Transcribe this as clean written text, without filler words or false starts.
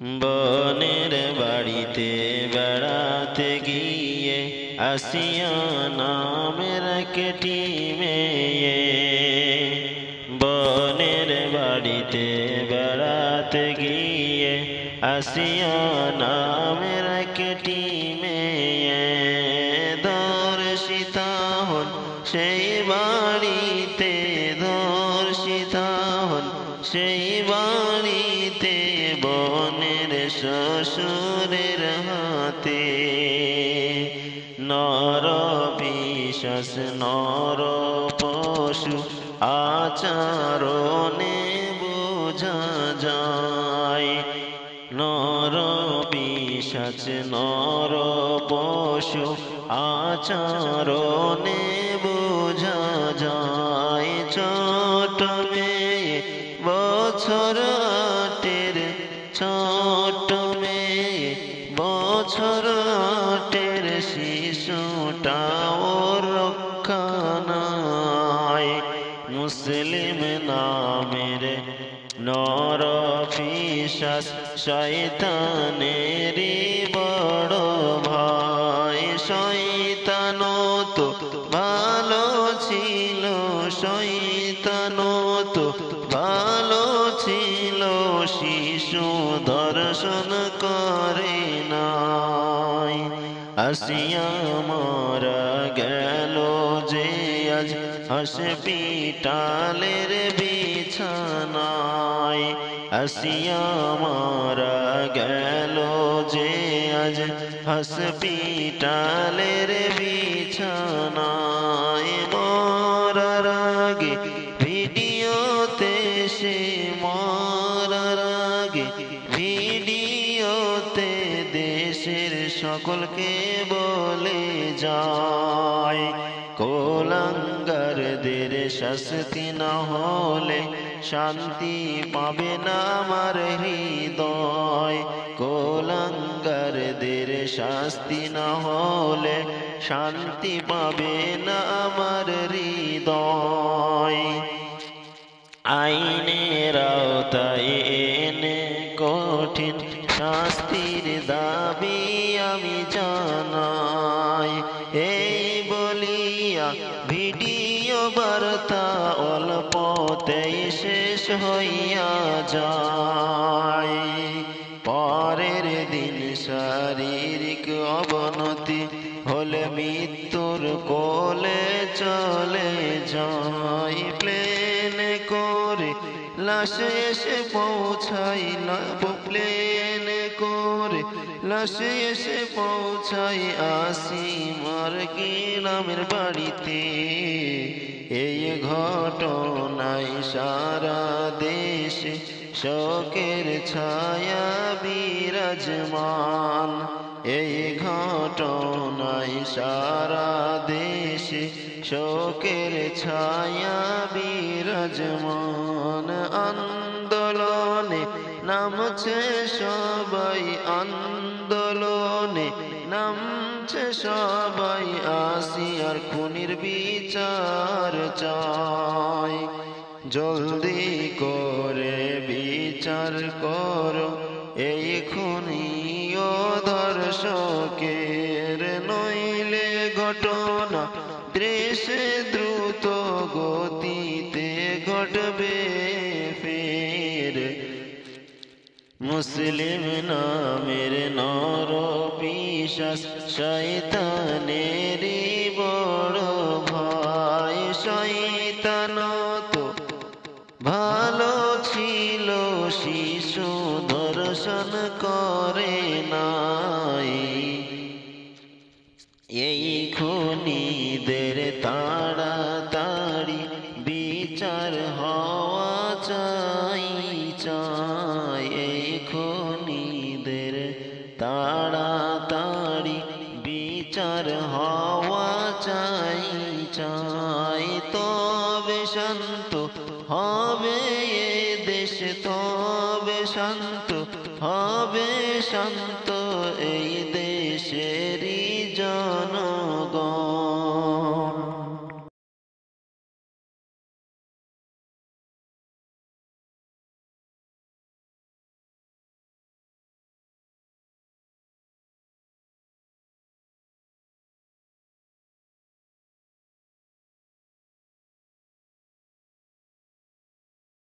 বনের বাড়িতে বেড়াতে গিয়ে আসিয়া নামের একটি মেয়ে। বনের বাড়িতে বেড়াতে গিয়ে আসিয়া নামের একটি মেয়ে। দর্শিতা হন সেই বাড়িতে, দর্শিতা হন সেই বাড়িতে বনের শ্বশুরের হাতে। নর পিশাচ নর পশু আচরণে বোঝা যায়। নর পিশাচ নর পশু আচরণে বোঝা যায়। ছোট মেয়ে বছর আটের, ছোট মেয়ে বছর আটের শিশুটাও রক্ষা নাই। মুসলিম নামের নর পিশাচ শয়তানেরই বড় ভাই। শয়তান তো ভালো ছিল, শয়তান তো ভালো ছিল, শিশু দর্শন করে নাই। আসিয়া মারা গেল যে আজ হসপিটালের বিছানায়। আসিয়া মারা গেল যে আজ হসপিটালের বিছানায়। মরার আগে ভিডিওতে সে, মরার আগে ভিডিওতে দেশের সকলকে বলে যায়। কোলাঙ্গারদের শাস্তি না হলে শান্তি পাবে না আমার হৃদয়। কোলাঙ্গারদের শাস্তি না হলে শান্তি পাবে না আমার হৃদয়। আইনের আওতায় এনে কঠিন শাস্তির দাবি আমি জানাই। এই বলিয়া ভিডিও বার্তা অল্পতেই শেষ হইয়া যায়। পরের দিন শারীরিক অবনতি হলে মৃত্যুর কোলে চলে যায়। প্লেনে করে লাশ এসে পৌঁছাইল, প্লেনে করে লাশ এসে পৌঁছাই আসিমার গ্রামের বাড়িতে। এই ঘটনায় সারা দেশে শোকের ছায়া বিরাজমান। এই ঘটনায় সারা দেশে শোকের ছায়া বিরাজমান। আন্দোলনে নামছে সবাই, আন্দোলনে নামছে সবাই, আসিয়ার খুনির বিচার চাই। জলদি করে বিচার করো এই খুনি ও ধর্ষকের, নইলে ঘটনা দেশে দ্রুত গতিতে ঘটবে ফের। মুসলিম নামের নর পিশাচ শয়তানেরই বড় ভাই। শয়তান তো ভালো ছিল, শিশু দর্শন করে নাই। এই খুনিদের তাড়াতাড়ি বিচার হওয়া চাই চাই। এই খুনিদের তাড়াতাড়ি বিচার হওয়া চাই চাই। তবে শান্ত হবে এ দেশ, তবে শান্ত হবে শান্ত